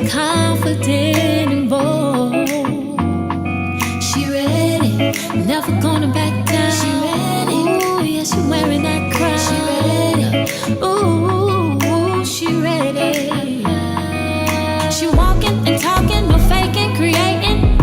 confident and bold. She ready, never gonna back down. She ready, ooh, yeah, she wearing that crown. She ready, ooh, she ready. She walking and talking, no faking, creating.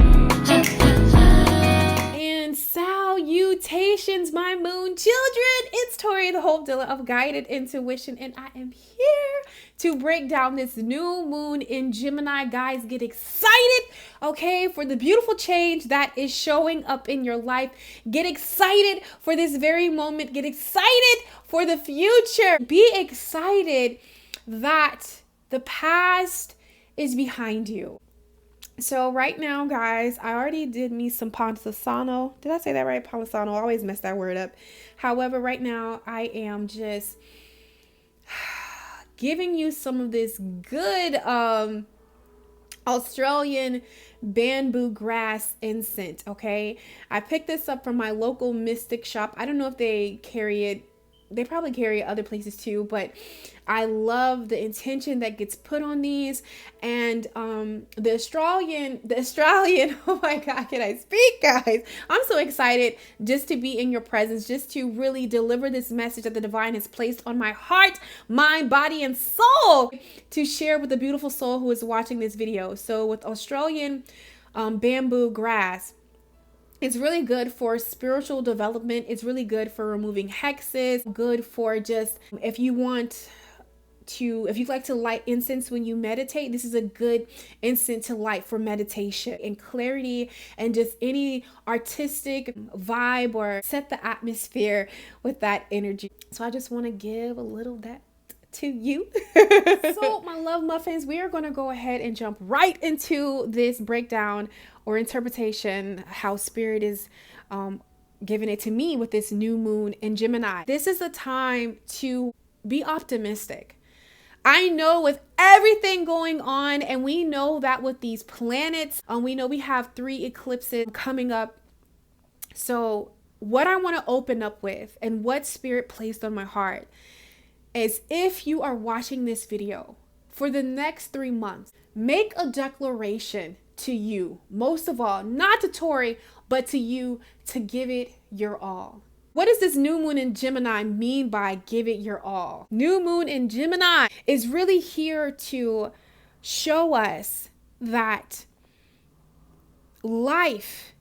And salutations, my moon children. It's Tori, the whole dealer of guided intuition, and I am here to break down this new moon in Gemini. Guys, get excited, okay, for the beautiful change that is showing up in your life. Get excited for this very moment. Get excited for the future. Be excited that the past is behind you. So right now, guys, I already did me some Ponsasano. Did I say that right? Ponsasano. I always mess that word up. However, right now I am just giving you some of this good Australian bamboo grass incense. Okay, I picked this up from my local mystic shop. I don't know if they carry it. They probably carry it other places too, but I love the intention that gets put on these. And the Australian, oh my God, can I speak, guys? I'm so excited just to be in your presence, just to really deliver this message that the divine has placed on my heart, mind, body, and soul to share with the beautiful soul who is watching this video. So with Australian bamboo grass, it's really good for spiritual development. It's really good for removing hexes, good for just if you like to light incense when you meditate, this is a good incense to light for meditation and clarity and just any artistic vibe or set the atmosphere with that energy. So I just want to give a little of that to you. So my love muffins, we are going to go ahead and jump right into this breakdown or interpretation, how spirit is giving it to me with this new moon in Gemini. This is a time to be optimistic. I know with everything going on, and we know that with these planets, we know we have 3 eclipses coming up. So what I want to open up with and what spirit placed on my heart is, if you are watching this video for the next 3 months, make a declaration to you, most of all, not to Tori, but to you, to give it your all. What does this new moon in Gemini mean by give it your all? New moon in Gemini is really here to show us that life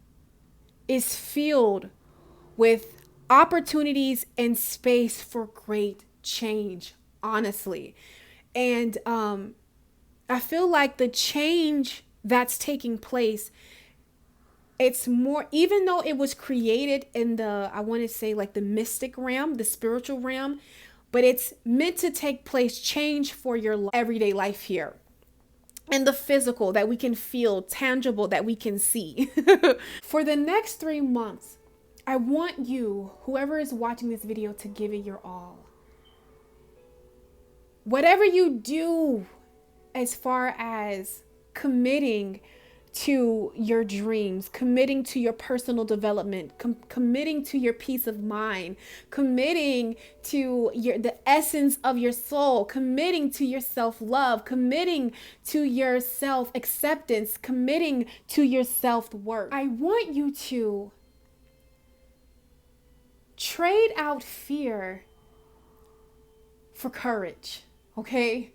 is filled with opportunities and space for great change, honestly. And I feel like the change that's taking place, it's more, even though it was created in the, I want to say like the mystic realm, the spiritual realm, but it's meant to take place, change for your everyday life here. And the physical that we can feel, tangible that we can see. For the next 3 months, I want you, whoever is watching this video, to give it your all. Whatever you do as far as committing to your dreams, committing to your personal development, committing to your peace of mind, committing to the essence of your soul, committing to your self-love, committing to your self-acceptance, committing to your self-worth. I want you to trade out fear for courage, okay?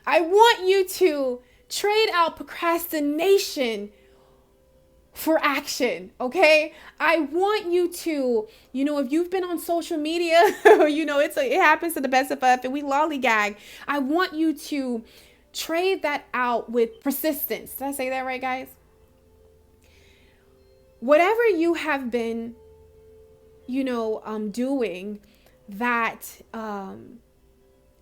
I want you to trade out procrastination for action, okay? I want you to, if you've been on social media, it happens to the best of us and we lollygag. I want you to trade that out with persistence. Did I say that right, guys? Whatever you have been, doing that,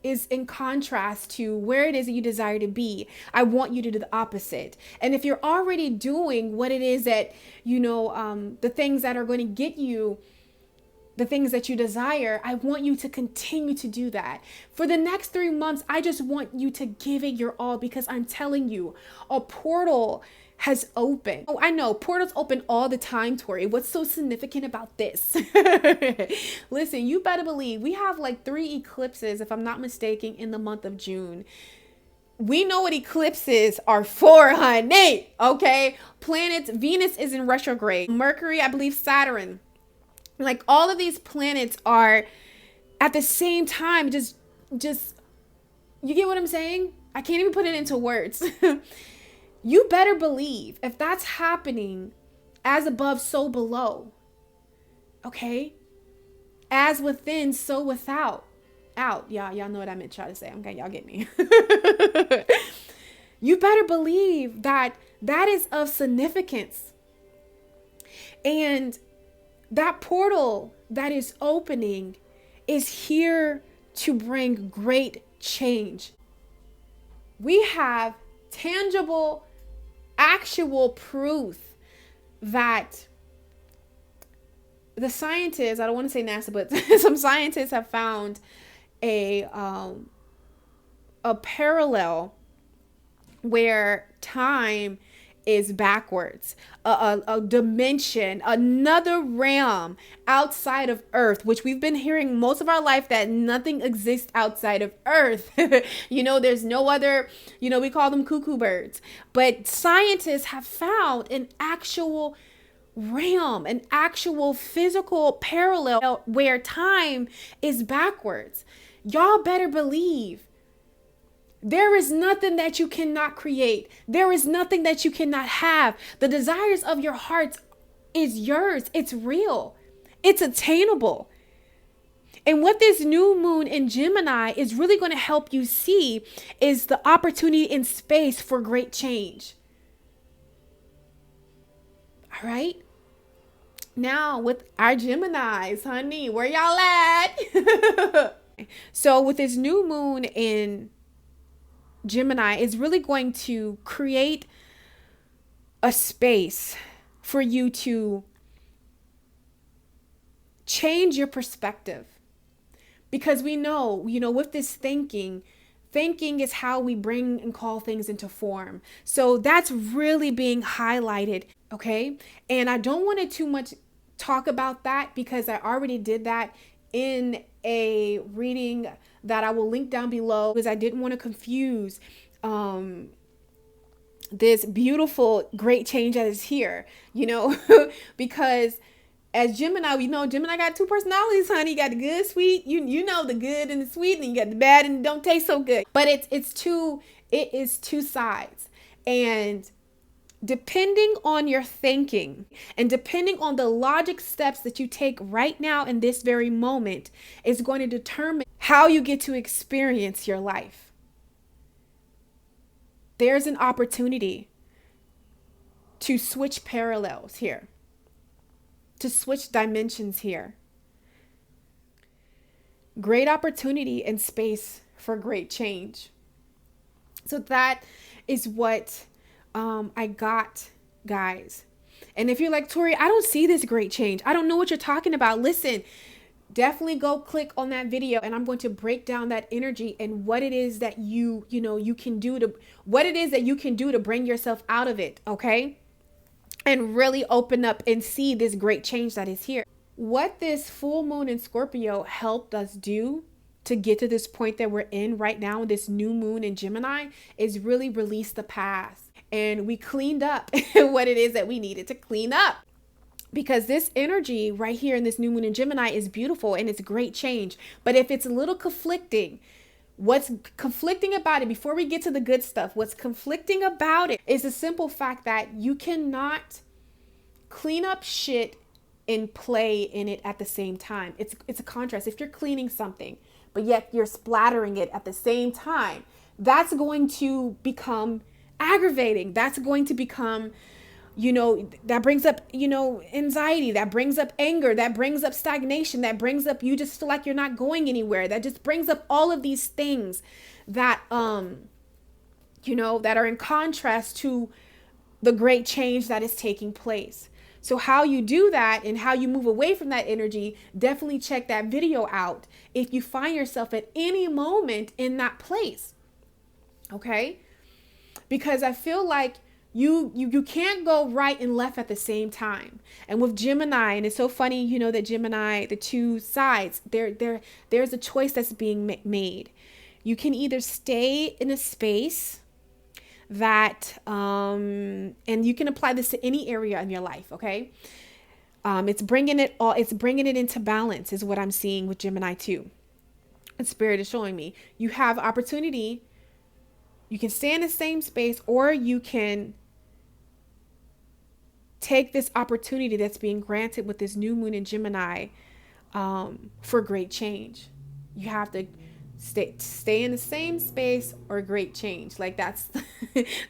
is in contrast to where it is that you desire to be, I want you to do the opposite. And if you're already doing what it is that, the things that are going to get you the things that you desire, I want you to continue to do that. For the next 3 months, I just want you to give it your all, because I'm telling you, a portal has opened. Oh, I know portals open all the time, Tori. What's so significant about this? Listen, you better believe we have like 3 eclipses, if I'm not mistaken, in the month of June. we know what eclipses are for, honey. Okay. Planets, Venus is in retrograde. Mercury, I believe Saturn. Like all of these planets are at the same time, just, you get what I'm saying? I can't even put it into words. You better believe if that's happening, as above, so below. Okay. As within, so without. Out. Y'all know what I meant to try to say. Okay. Y'all get me. You better believe that that is of significance. And that portal that is opening is here to bring great change. We have tangible, actual proof that the scientists, I don't want to say NASA, but some scientists have found a parallel where time is backwards, a dimension, another realm outside of Earth, which we've been hearing most of our life that nothing exists outside of Earth. There's no other, we call them cuckoo birds. But scientists have found an actual realm, an actual physical parallel where time is backwards. Y'all better believe there is nothing that you cannot create. There is nothing that you cannot have. The desires of your heart is yours. It's real. It's attainable. And what this new moon in Gemini is really going to help you see is the opportunity in space for great change. All right. Now with our Geminis, honey, where y'all at? So with this new moon in Gemini, is really going to create a space for you to change your perspective. Because we know, with this thinking is how we bring and call things into form. So that's really being highlighted. Okay. And I don't want to too much talk about that because I already did that in a reading that I will link down below, because I didn't want to confuse this beautiful, great change that is here, because as Gemini, we know Gemini got two personalities, honey. You got the good, sweet, you know the good and the sweet, and you got the bad and don't taste so good. But it is two sides. And depending on your thinking and depending on the logic steps that you take right now in this very moment is going to determine how you get to experience your life. There's an opportunity to switch parallels here, to switch dimensions here. Great opportunity and space for great change. So that is what I got, guys. And if you're like, Tori, I don't see this great change, I don't know what you're talking about. Listen, definitely go click on that video and I'm going to break down that energy and what it is that you can do to bring yourself out of it. Okay. And really open up and see this great change that is here. What this full moon in Scorpio helped us do to get to this point that we're in right now, this new moon in Gemini, is really release the past. And we cleaned up what it is that we needed to clean up. Because this energy right here in this new moon in Gemini is beautiful and it's great change. But if it's a little conflicting, what's conflicting about it, before we get to the good stuff, what's conflicting about it is the simple fact that you cannot clean up shit and play in it at the same time. It's a contrast. If you're cleaning something, but yet you're splattering it at the same time, that's going to become aggravating. That's going to become, that brings up, anxiety, that brings up anger, that brings up stagnation, that brings up, you just feel like you're not going anywhere. That just brings up all of these things that, that are in contrast to the great change that is taking place. So how you do that and how you move away from that energy, definitely check that video out if you find yourself at any moment in that place. Okay? Because I feel like you can't go right and left at the same time. And with Gemini, and it's so funny, that Gemini, the two sides, there's a choice that's being made. You can either stay in a space that, and you can apply this to any area in your life, okay? It's bringing it into balance is what I'm seeing with Gemini too. And Spirit is showing me you have opportunity. You can stay in the same space, or you can take this opportunity that's being granted with this new moon in Gemini for great change. You have to stay in the same space or great change. Like that's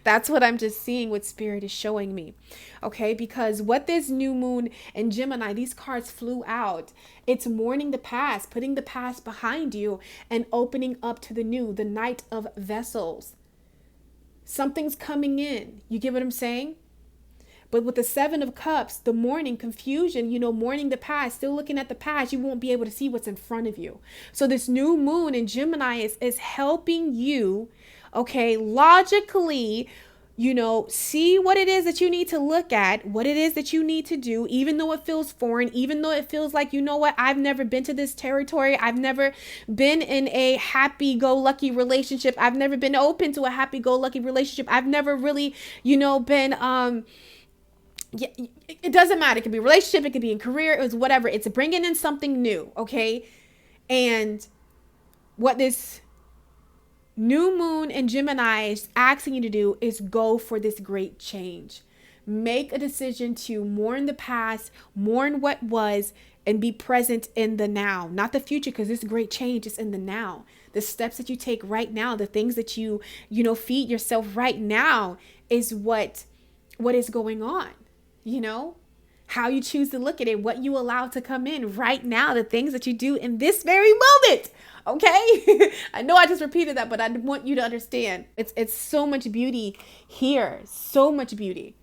that's what I'm just seeing what Spirit is showing me. Okay, because what this new moon in Gemini, these cards flew out. It's mourning the past, putting the past behind you and opening up to the new, the Knight of Vessels. Something's coming in. You get what I'm saying? But with the Seven of Cups, the mourning, confusion, mourning the past, still looking at the past, you won't be able to see what's in front of you. So this new moon in Gemini is helping you, okay, logically, see what it is that you need to look at, what it is that you need to do, even though it feels foreign, even though it feels like, I've never been to this territory. I've never been in a happy-go-lucky relationship. I've never been open to a happy-go-lucky relationship. I've never really, been, yeah, it doesn't matter. It could be a relationship. It could be in career. It was whatever. It's bringing in something new. Okay. And what this new moon in Gemini is asking you to do is go for this great change. Make a decision to mourn the past, mourn what was, and be present in the now, not the future, because this great change is in the now. The steps that you take right now, the things that you feed yourself right now is what is going on. How you choose to look at it, what you allow to come in right now, the things that you do in this very moment. Okay. I know I just repeated that, but I want you to understand it's so much beauty here, so much beauty.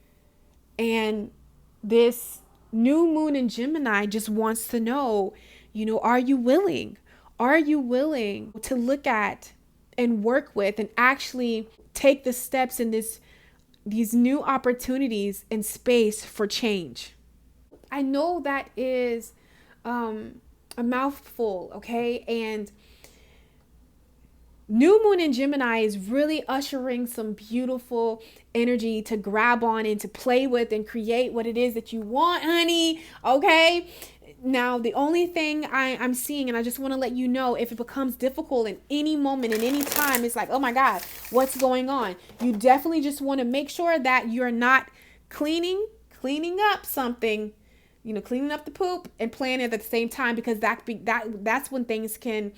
And this new moon in Gemini just wants to know, are you willing? Are you willing to look at and work with and actually take the steps in these new opportunities and space for change? I know that is a mouthful, okay? And new moon in Gemini is really ushering some beautiful energy to grab on and to play with and create what it is that you want, honey, okay? Now, the only thing I'm seeing, and I just want to let you know, if it becomes difficult in any moment, in any time, it's like, oh my God, what's going on? You definitely just want to make sure that you're not cleaning up something, cleaning up the poop and playing it at the same time, because that's when things can,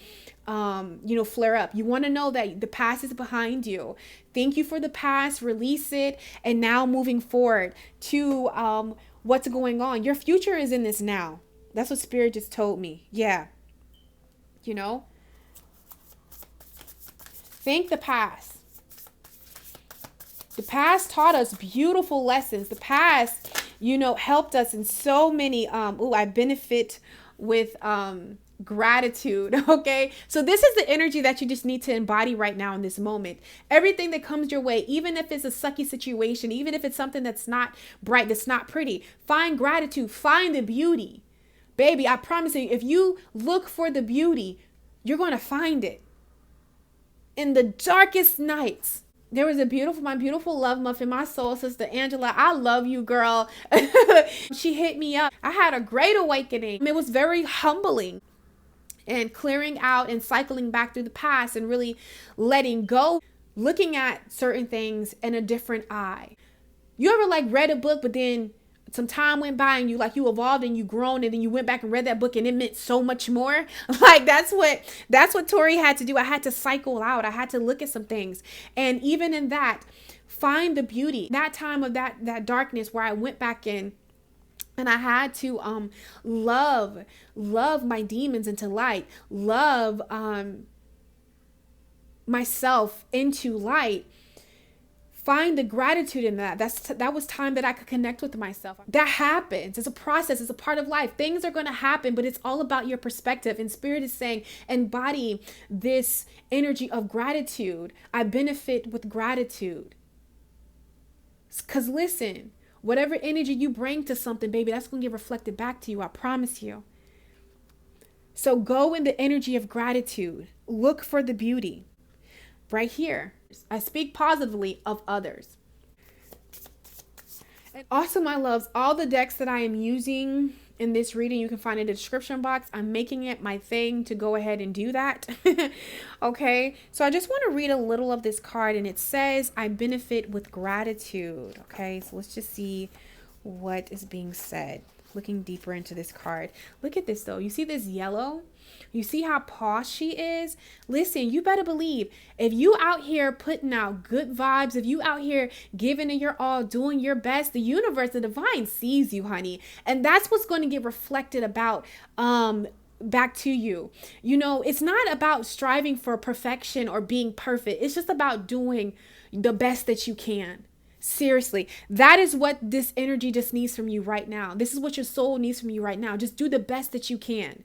flare up. You want to know that the past is behind you. Thank you for the past, release it, and now moving forward to what's going on. Your future is in this now. That's what Spirit just told me. Yeah. Thank the past. The past taught us beautiful lessons. The past, helped us in so many, I benefit with gratitude. Okay. So this is the energy that you just need to embody right now in this moment. Everything that comes your way, even if it's a sucky situation, even if it's something that's not bright, that's not pretty, find gratitude, find the beauty. Baby, I promise you, if you look for the beauty, you're going to find it. In the darkest nights, there was my beautiful love muffin, my soul sister, Angela. I love you, girl. She hit me up. I had a great awakening. It was very humbling, and clearing out and cycling back through the past and really letting go, looking at certain things in a different eye. You ever read a book, but then some time went by and you evolved and you grown, and then you went back and read that book and it meant so much more. That's what Tori had to do. I had to cycle out. I had to look at some things. And even in that, find the beauty. That time of that darkness where I went back in and I had to love my demons into light, love myself into light. Find the gratitude in that. That was time that I could connect with myself. That happens. It's a process. It's a part of life. Things are going to happen, but it's all about your perspective. And Spirit is saying, embody this energy of gratitude. I benefit with gratitude. Because listen, whatever energy you bring to something, baby, that's going to get reflected back to you. I promise you. So go in the energy of gratitude. Look for the beauty. right here. I speak positively of others. And also, my loves, all the decks that I am using in this reading, you can find in the description box. I'm making it my thing to go ahead and do that. Okay, so I just want to read a little of this card, and it says, I benefit with gratitude. Okay, so let's just see what is being said. Looking deeper into this card. Look at this though. You see this yellow? You see how paused she is? Listen, you better believe if you out here putting out good vibes, if you out here giving it your all, doing your best, the universe, the divine sees you, honey. And that's what's going to get reflected about back to you. You know, it's not about striving for perfection or being perfect. It's just about doing the best that you can. Seriously, that is what this energy just needs from you right now. This is what your soul needs from you right now. Just do the best that you can.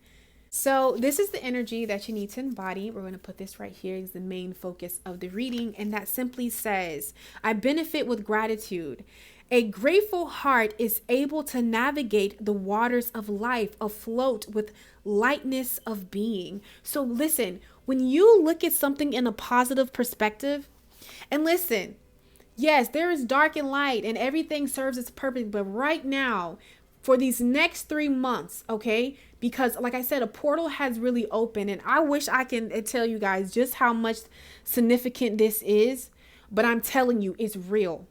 So this is the energy that you need to embody. We're going to put this right here as the main focus of the reading. And that simply says, I benefit with gratitude. A grateful heart is able to navigate the waters of life afloat with lightness of being. So listen, when you look at something in a positive perspective, and listen, yes, there is dark and light and everything serves its purpose. But right now, for these next 3 months, okay, because like I said, a portal has really opened, and I wish I can tell you guys just how much significant this is, but I'm telling you, it's real.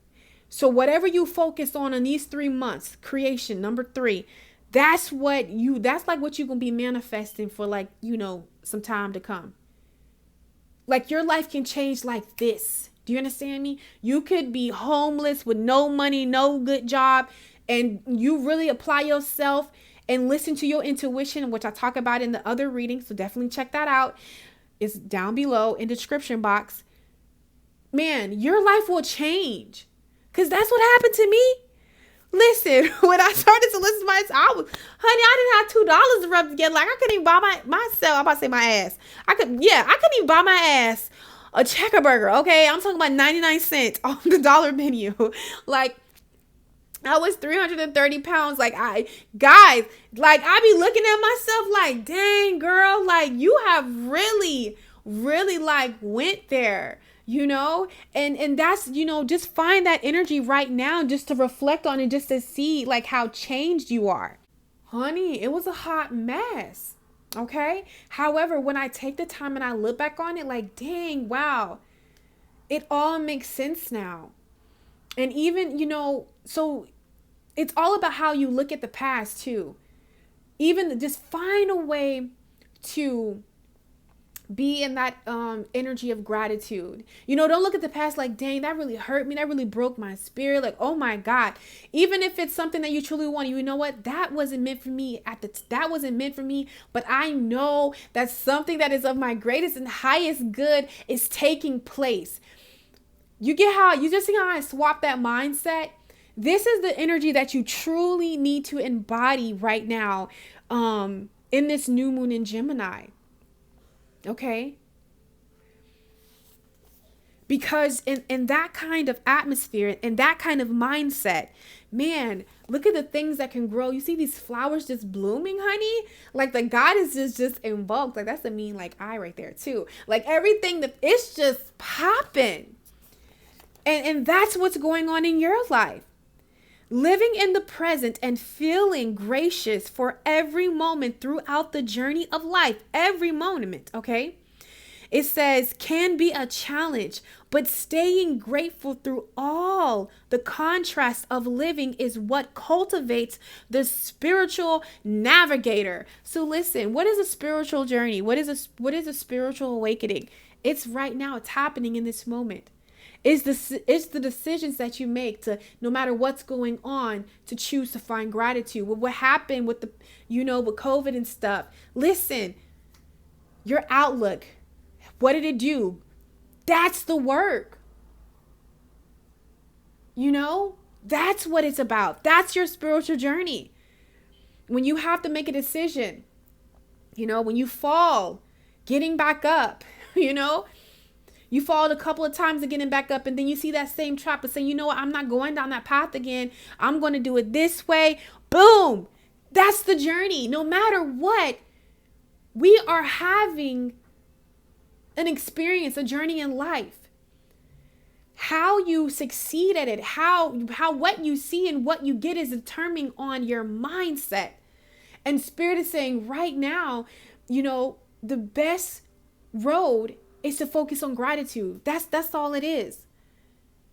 So whatever you focus on in these 3 months, creation, number 3, that's like what you're going to be manifesting for, like, you know, some time to come. Like your life can change like this. Do you understand me? You could be homeless with no money, no good job, and you really apply yourself and listen to your intuition, which I talk about in the other reading. So definitely check that out. It's down below in the description box. Man, your life will change, because that's what happened to me. Listen, when I started to listen to I didn't have $2 to rub together. Like, I couldn't even buy myself. I'm about to say my ass. I couldn't even buy my ass a checker burger. Okay, I'm talking about 99 cents on the dollar menu. Like, I was 330 pounds. Like, I be looking at myself like, dang, girl, like, you have really, really, like, went there, you know? And that's, you know, just find that energy right now, just to reflect on it, just to see, like, how changed you are. Honey, it was a hot mess. Okay. However, when I take the time and I look back on it, like, dang, wow, it all makes sense now. And even, you know, so it's all about how you look at the past too. Even just find a way to be in that energy of gratitude. You know, don't look at the past like, dang, that really hurt me. That really broke my spirit. Like, oh my God. Even if it's something that you truly want, you know what? That wasn't meant for me that wasn't meant for me. But I know that something that is of my greatest and highest good is taking place. You just see how I swap that mindset? This is the energy that you truly need to embody right now in this new moon in Gemini. Okay. Because in that kind of atmosphere and that kind of mindset, man, look at the things that can grow. You see these flowers just blooming, honey? Like the goddess is just invoked. Like that's the mean like eye right there too. Like everything it's just popping. And that's what's going on in your life. Living in the present and feeling gracious for every moment throughout the journey of life, every moment, okay? It says can be a challenge, but staying grateful through all the contrast of living is what cultivates the spiritual navigator. So listen, what is a spiritual journey? What is a spiritual awakening? It's right now. It's happening in this moment. It's the decisions that you make to, no matter what's going on, to choose to find gratitude. What happened with with COVID and stuff. Listen, your outlook, what did it do? That's the work. That's what it's about. That's your spiritual journey. When you have to make a decision, when you fall, getting back up, you fall a couple of times and getting back up, and then you see that same trap and say, you know what, I'm not going down that path again. I'm going to do it this way. Boom. That's the journey. No matter what, we are having an experience, a journey in life. How you succeed at it, how what you see and what you get is determining on your mindset. And Spirit is saying right now, the best road is to focus on gratitude. That's all it is.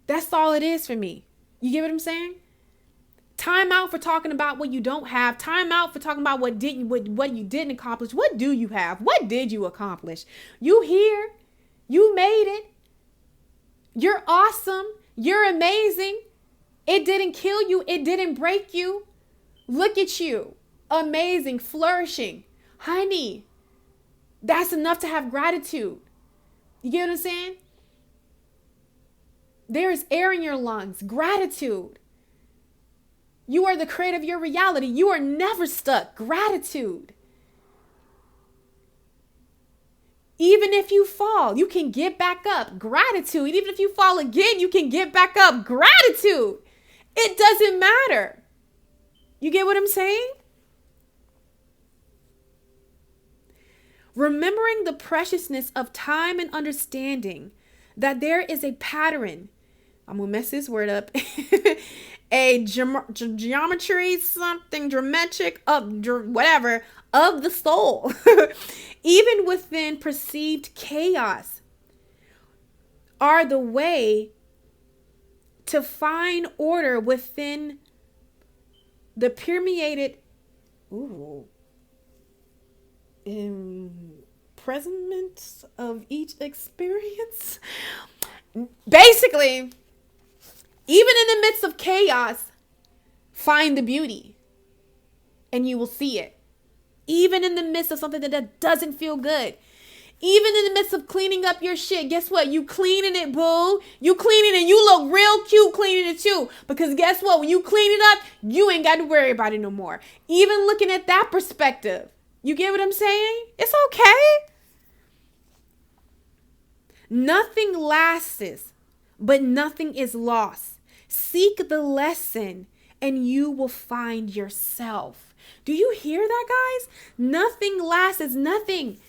That's all it is for me. You get what I'm saying? Time out for talking about what you don't have. Time out for talking about what you didn't accomplish. What do you have? What did you accomplish? You here. You made it. You're awesome. You're amazing. It didn't kill you. It didn't break you. Look at you. Amazing, flourishing. Honey, that's enough to have gratitude. You get what I'm saying? There is air in your lungs. Gratitude. You are the creator of your reality. You are never stuck. Gratitude. Even if you fall, you can get back up. Gratitude. Even if you fall again, you can get back up. Gratitude. It doesn't matter. You get what I'm saying? Remembering the preciousness of time and understanding that there is a pattern. I'm going to mess this word up. A geometry, something dramatic of whatever of the soul, even within perceived chaos, are the way to find order within the permeated imprisonment of each experience. Basically, even in the midst of chaos, find the beauty and you will see it. Even in the midst of something that doesn't feel good. Even in the midst of cleaning up your shit, guess what? You cleaning it, boo. You cleaning it. You look real cute cleaning it too. Because guess what? When you clean it up, you ain't got to worry about it no more. Even looking at that perspective. You get what I'm saying? It's okay. Nothing lasts, but nothing is lost. Seek the lesson and you will find yourself. Do you hear that, guys? Nothing lasts. Nothing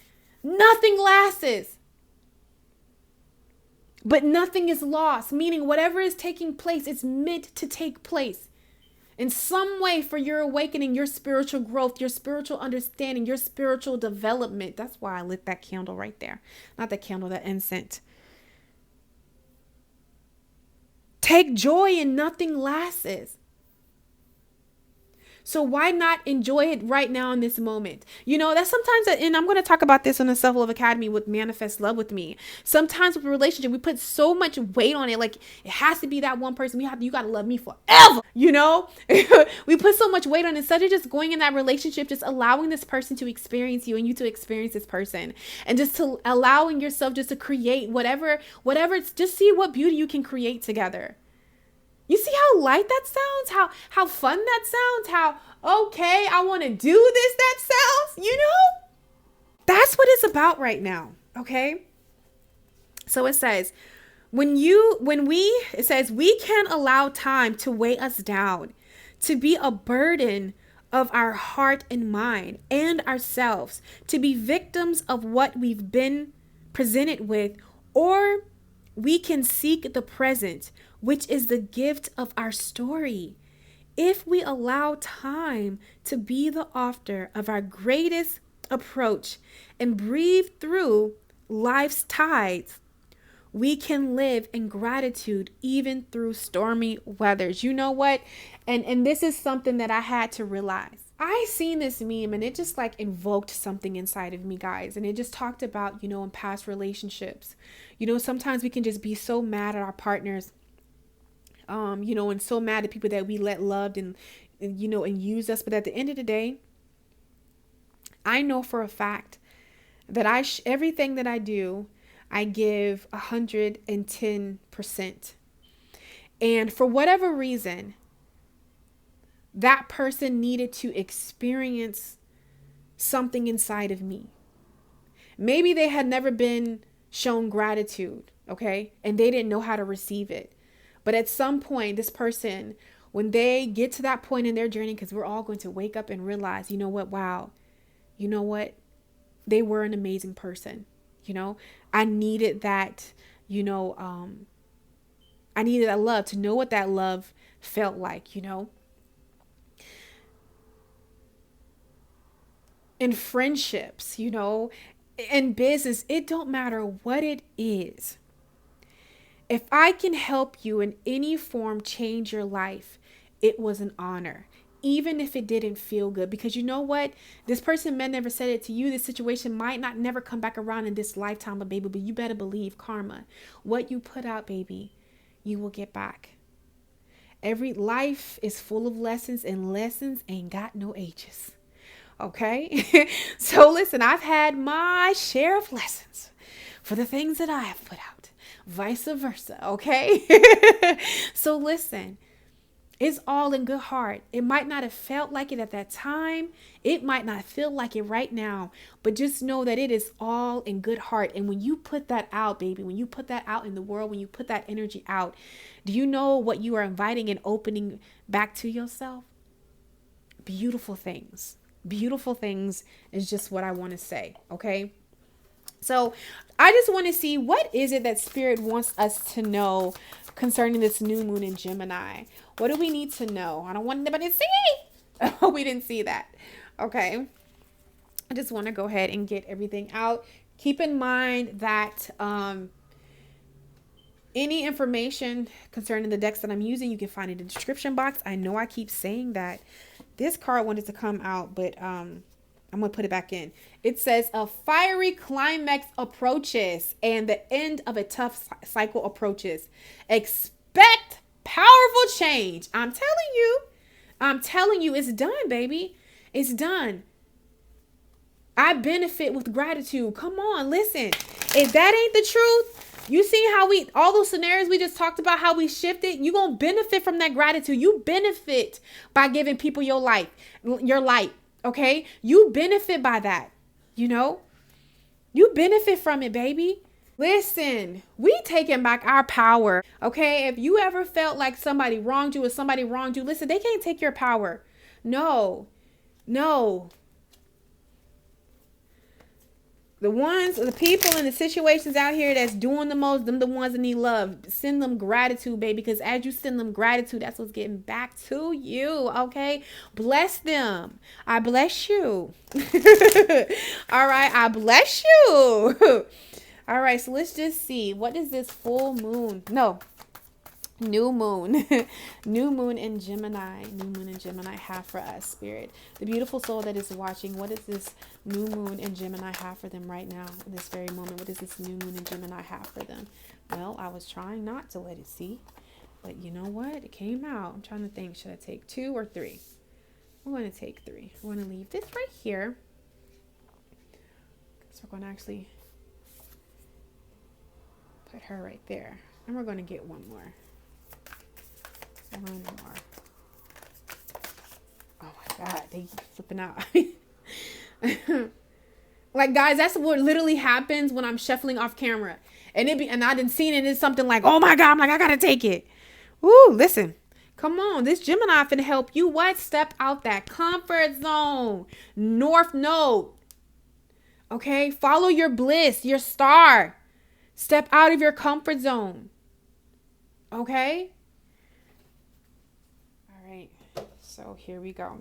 lasts. But nothing is lost, meaning whatever is taking place, it's meant to take place. In some way for your awakening, your spiritual growth, your spiritual understanding, your spiritual development. That's why I lit that candle right there. Not the candle, that incense. Take joy in nothing lasts. So why not enjoy it right now in this moment? That's sometimes, and I'm going to talk about this in the Self-Love Academy with Manifest Love with Me. Sometimes with a relationship, we put so much weight on it. Like it has to be that one person. You got to love me forever. We put so much weight on it. Instead of just going in that relationship, just allowing this person to experience you and you to experience this person. And just to allowing yourself just to create whatever it's just see what beauty you can create together. You see how light that sounds? How fun that sounds? How, okay, I want to do this that sounds, That's what it's about right now, okay? So it says, it says, we can't allow time to weigh us down, to be a burden of our heart and mind and ourselves, to be victims of what we've been presented with, or we can seek the present, which is the gift of our story. If we allow time to be the author of our greatest approach and breathe through life's tides, we can live in gratitude even through stormy weathers. You know what? And this is something that I had to realize. I seen this meme and it just like invoked something inside of me, guys. And it just talked about, in past relationships, sometimes we can just be so mad at our partners, and so mad at people that we let loved and used us. But at the end of the day, I know for a fact that everything that I do, I give 110%. And for whatever reason, that person needed to experience something inside of me. Maybe they had never been shown gratitude, okay? And they didn't know how to receive it. But at some point, this person, when they get to that point in their journey, because we're all going to wake up and realize, wow, they were an amazing person. You know, I needed that, I needed that love, to know what that love felt like, in friendships, in business. It don't matter what it is. If I can help you in any form change your life, it was an honor. Even if it didn't feel good, because you know what? This person may never said it to you. This situation might not never come back around in this lifetime, but baby, but you better believe karma. What you put out, baby, you will get back. Every life is full of lessons, and lessons ain't got no ages. Okay? So listen, I've had my share of lessons for the things that I have put out, vice versa. Okay? So listen, it's all in good heart. It might not have felt like it at that time. It might not feel like it right now, but just know that it is all in good heart. And when you put that out, baby, when you put that out in the world, when you put that energy out, do you know what you are inviting and opening back to yourself? Beautiful things. Beautiful things is just what I want to say. Okay. So I just want to see, what is it that Spirit wants us to know concerning this new moon in Gemini? What do we need to know? I don't want anybody to see. Oh, we didn't see that. Okay. I just want to go ahead and get everything out. Keep in mind that any information concerning the decks that I'm using, you can find in the description box. I know I keep saying that. This card wanted to come out, but I'm going to put it back in. It says a fiery climax approaches and the end of a tough cycle approaches. Expect powerful change. I'm telling you, it's done, baby. It's done. I benefit with gratitude. Come on, listen. If that ain't the truth, you see how all those scenarios we just talked about, how we shifted, you're going to benefit from that gratitude. You benefit by giving people your light. Okay. You benefit by that. You benefit from it, baby. Listen, we taking back our power. Okay. If you ever felt like somebody wronged you or somebody wronged you, listen, they can't take your power. No. The people and the situations out here that's doing the most, them the ones that need love. Send them gratitude, baby, because as you send them gratitude, that's what's getting back to you, okay? Bless them. I bless you. All right, I bless you. All right, so let's just see. What is this full moon? No. New moon. New moon in Gemini. New moon in Gemini have for us, Spirit. The beautiful soul that is watching, what does this new moon in Gemini have for them right now, in this very moment? What does this new moon in Gemini have for them? Well, I was trying not to let it see, but you know what? It came out. I'm trying to think. Should I take 2 or 3? We're going to take 3. We're going to leave this right here. So we're going to actually put her right there. And we're going to get one more. One more. Oh my God, they keep flipping out. Like, guys, that's what literally happens when I'm shuffling off camera. And I didn't see it, and it's something like, oh my God, I'm like, I gotta take it. Ooh, listen. Come on, this Gemini finna help you. What? Step out that comfort zone. North Node. Okay? Follow your bliss, your star. Step out of your comfort zone. Okay? So here we go.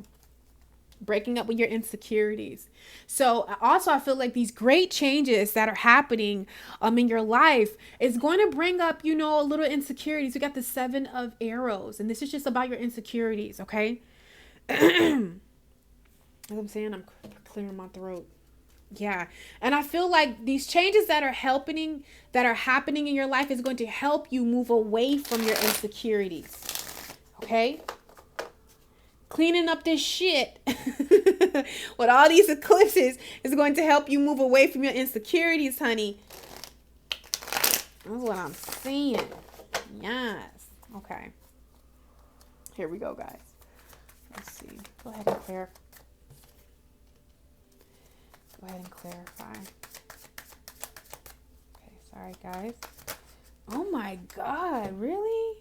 Breaking up with your insecurities. So also, I feel like these great changes that are happening in your life is going to bring up, a little insecurities. We got the 7 of arrows, and this is just about your insecurities, okay? As I'm saying, I'm clearing my throat. Yeah. And I feel like these changes that are happening in your life is going to help you move away from your insecurities. Okay? Cleaning up this shit with all these eclipses is going to help you move away from your insecurities, honey. That's what I'm saying. Yes. Okay. Here we go, guys. Let's see. Go ahead and clarify. Okay, sorry, guys. Oh my God, really?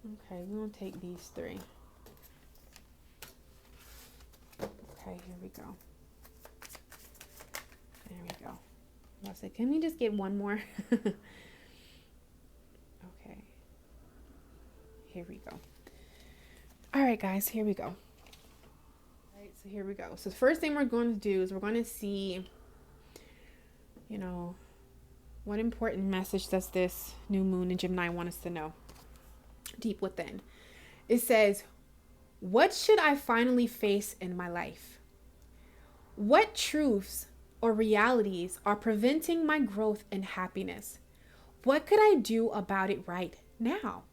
Okay, we're going to take these 3. Okay, here we go. There we go. I said, can we just get one more? Okay. Here we go. All right, guys, here we go. All right, so here we go. So the first thing we're going to do is we're going to see, you know, what important message does this new moon in Gemini want us to know deep within. It says, what should I finally face in my life? What truths or realities are preventing my growth and happiness? What could I do about it right now?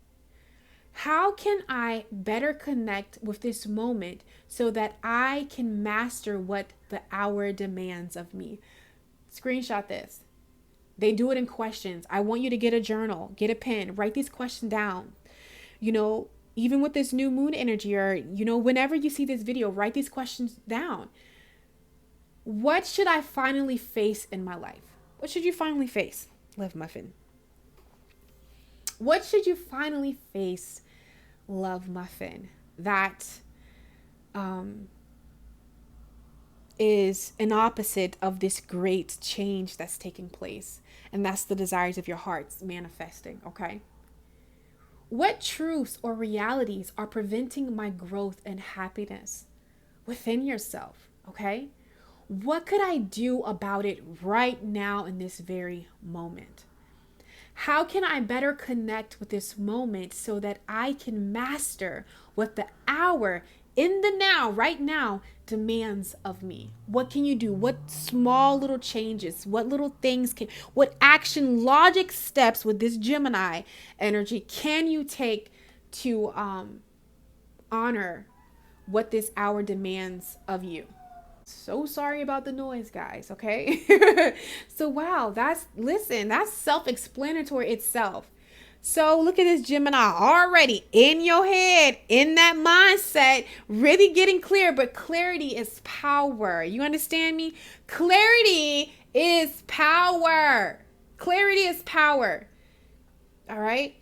How can I better connect with this moment so that I can master what the hour demands of me? Screenshot this. They do it in questions. I want you to get a journal, get a pen, write these questions down. You know, even with this new moon energy, or, you know, whenever you see this video, write these questions down. What should I finally face in my life? What should you finally face? Love Muffin. What should you finally face, Love Muffin? That is an opposite of this great change that's taking place. And that's the desires of your hearts manifesting, okay? What truths or realities are preventing my growth and happiness within yourself, okay? What could I do about it right now in this very moment? How can I better connect with this moment so that I can master what the hour in the now, right now, demands of me? What can you do? What small little changes, what little things what action, logic steps with this Gemini energy can you take to honor what this hour demands of you? So sorry about the noise, guys, okay? So wow, that's self-explanatory itself. So look at this Gemini already in your head, in that mindset, really getting clear. But clarity is power. You understand me? Clarity is power. Clarity is power. All right.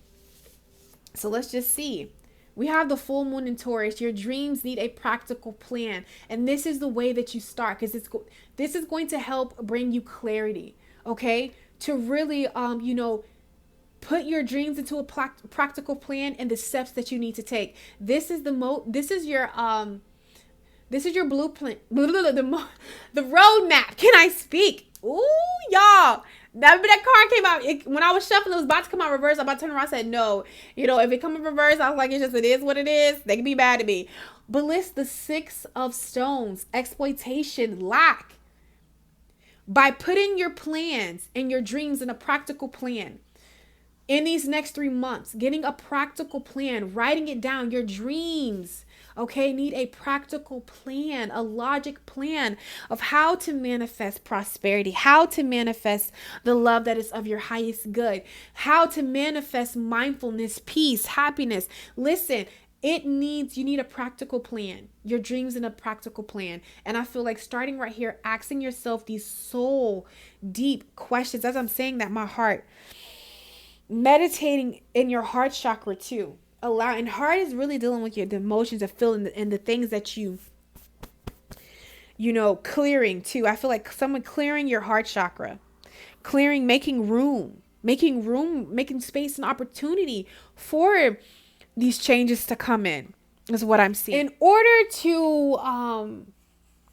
So let's just see. We have the full moon in Taurus. Your dreams need a practical plan. And this is the way that you start, because this is going to help bring you clarity, okay? To really, put your dreams into a practical plan and the steps that you need to take. This is your blueprint, the roadmap. Can I speak? Ooh, y'all. That card came out when I was shuffling. It was about to come out reverse. I about to turn around. I said, no. If it come in reverse, I was like, it is what it is. They can be mad at me. But list the 6 of stones, exploitation, lack. By putting your plans and your dreams in a practical plan, in these next 3 months, getting a practical plan, writing it down, your dreams, okay, need a practical plan, a logic plan of how to manifest prosperity, how to manifest the love that is of your highest good, how to manifest mindfulness, peace, happiness. Listen, you need a practical plan, your dreams in a practical plan. And I feel like starting right here, asking yourself these soul deep questions, as I'm saying that, my heart, meditating in your heart chakra too. And heart is really dealing with the emotions of feeling and the things that clearing too. I feel like someone clearing your heart chakra, making space and opportunity for these changes to come in is what I'm seeing. In order to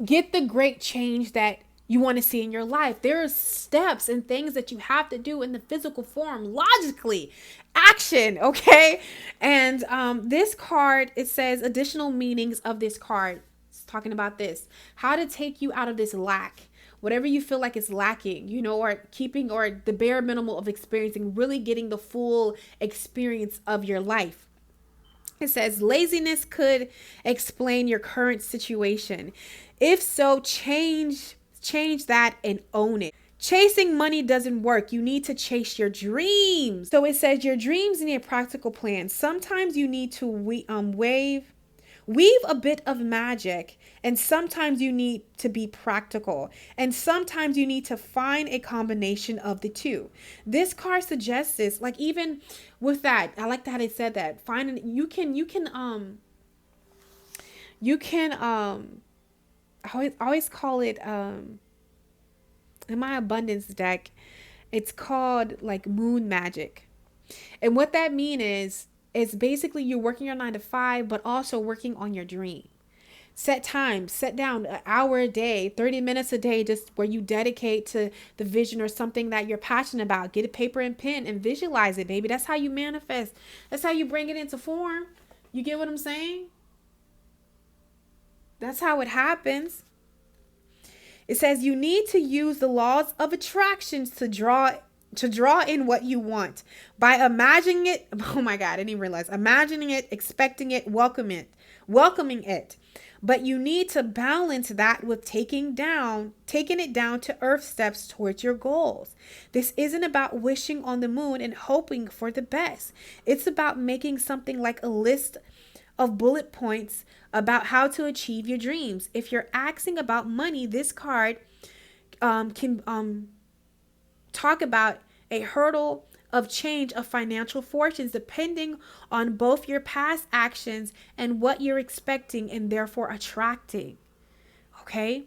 get the great change that you want to see in your life, there are steps and things that you have to do in the physical form, logically, action, okay? And this card, it says additional meanings of this card. It's talking about this, how to take you out of this lack, whatever you feel like is lacking, or keeping, or the bare minimum of experiencing, really getting the full experience of your life. It says laziness could explain your current situation. If so, change that and own it. Chasing money doesn't work. You need to chase your dreams. So it says your dreams need a practical plan. Sometimes you need to weave a bit of magic, and sometimes you need to be practical, and sometimes you need to find a combination of the two. This card suggests this, like even with that, I like how they said that. I always call it in my abundance deck, it's called like moon magic. And what that mean is basically you're working your 9 to 5, but also working on your dream. Set time, set down an hour a day, 30 minutes a day, just where you dedicate to the vision or something that you're passionate about. Get a paper and pen and visualize it, baby. That's how you manifest. That's how you bring it into form. You get what I'm saying? That's how it happens. It says you need to use the laws of attractions to draw in what you want by imagining it. Oh my God, I didn't even realize. Imagining it, expecting it, welcoming it. But you need to balance that with taking it down to earth steps towards your goals. This isn't about wishing on the moon and hoping for the best. It's about making something like a list of bullet points about how to achieve your dreams. If you're asking about money, this card can talk about a hurdle of change of financial fortunes depending on both your past actions and what you're expecting and therefore attracting. Okay?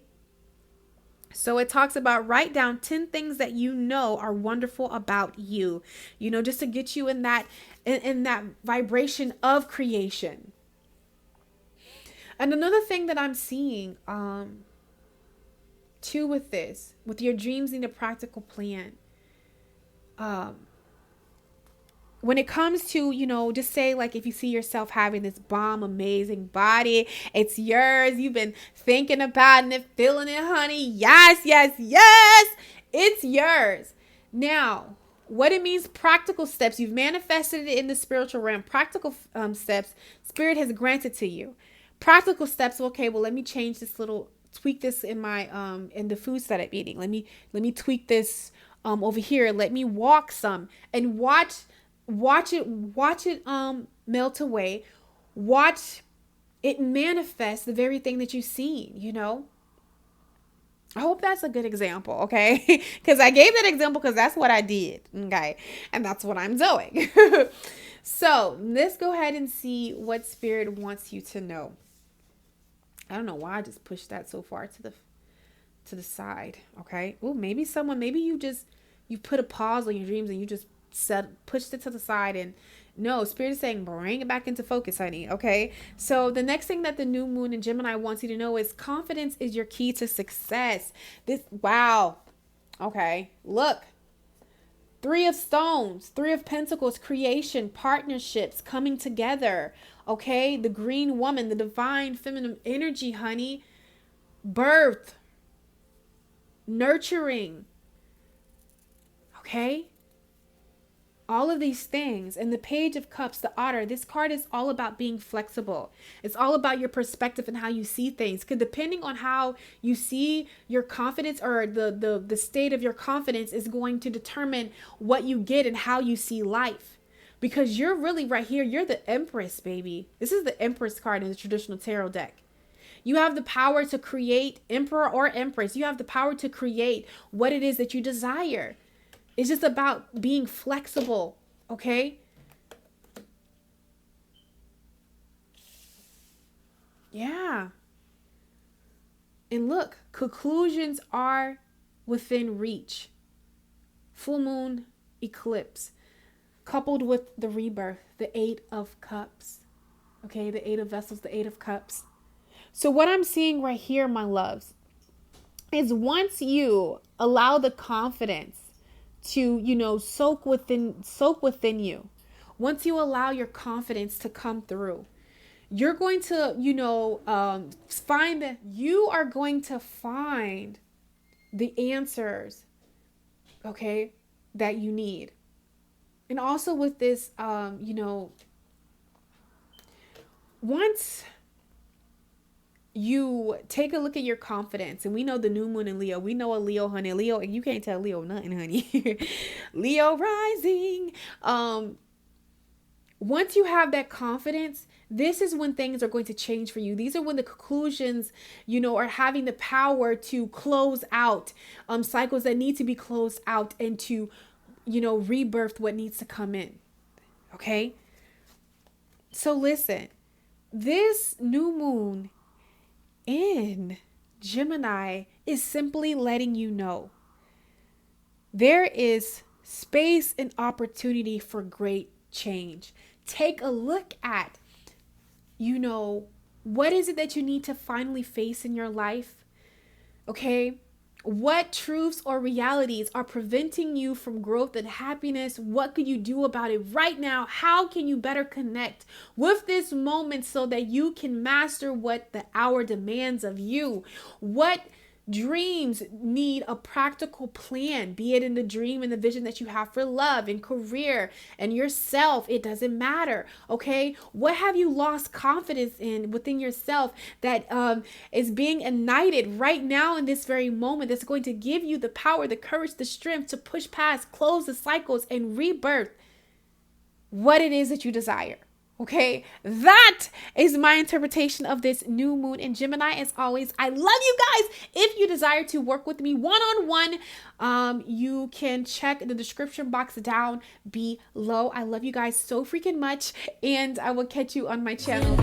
So it talks about write down 10 things that you know are wonderful about you. You know, just to get you in that vibration of creation. And another thing that I'm seeing too with this, with your dreams in a practical plan, when it comes to, you know, just say like if you see yourself having this bomb amazing body, it's yours, you've been thinking about it, feeling it, honey. Yes, yes, yes, it's yours. Now, what it means, practical steps, you've manifested it in the spiritual realm. Practical steps, spirit has granted to you. Practical steps, okay, well, let me change this little, tweak this in my in the foods that I'm eating. Let me tweak this over here. Let me walk some and watch it melt away. Watch it manifest the very thing that you've seen, you know. I hope that's a good example, okay? Because I gave that example because that's what I did, okay? And that's what I'm doing. So let's go ahead and see what spirit wants you to know. I don't know why I just pushed that so far to the side, okay? Oh, maybe you put a pause on your dreams and you just pushed it to the side. And no, spirit is saying bring it back into focus, honey. Okay, so the next thing that the new moon in Gemini wants you to know is confidence is your key to success. Wow. Okay, look, 3 of stones, 3 of pentacles, creation, partnerships, coming together. Okay, the green woman, the divine feminine energy, honey, birth, nurturing. Okay, all of these things. And the Page of Cups, the Otter, this card is all about being flexible. It's all about your perspective and how you see things. Because depending on how you see your confidence, or the state of your confidence, is going to determine what you get and how you see life. Because you're really right here. You're the Empress, baby. This is the Empress card in the traditional tarot deck. You have the power to create, Emperor or Empress. You have the power to create what it is that you desire. It's just about being flexible, okay? Yeah. And look, conclusions are within reach. Full moon eclipse, coupled with the rebirth, the 8 of Cups. Okay, the 8 of Vessels, the 8 of Cups. So what I'm seeing right here, my loves, is once you allow the confidence to, you know, soak within you, once you allow your confidence to come through, you're going to, you know, you are going to find the answers, okay, that you need. And also with this, you know, once you take a look at your confidence, and we know the new moon in Leo, we know a Leo, honey. Leo, you can't tell Leo nothing, honey. Leo rising. Once you have that confidence, this is when things are going to change for you. These are when the conclusions, you know, are having the power to close out cycles that need to be closed out, and to, you know, rebirth what needs to come in. Okay? So listen, this new moon in Gemini is simply letting you know there is space and opportunity for great change. Take a look at, what is it that you need to finally face in your life? Okay. What truths or realities are preventing you from growth and happiness? What could you do about it right now? How can you better connect with this moment so that you can master what the hour demands of you? What dreams need a practical plan, be it in the dream and the vision that you have for love and career and yourself. It doesn't matter. Okay. What have you lost confidence in within yourself that is being ignited right now in this very moment, that's going to give you the power, the courage, the strength to push past, close the cycles, and rebirth what it is that you desire? Okay, that is my interpretation of this new moon in Gemini. As always, I love you guys. If you desire to work with me one-on-one, you can check the description box down below. I love you guys so freaking much, and I will catch you on my channel.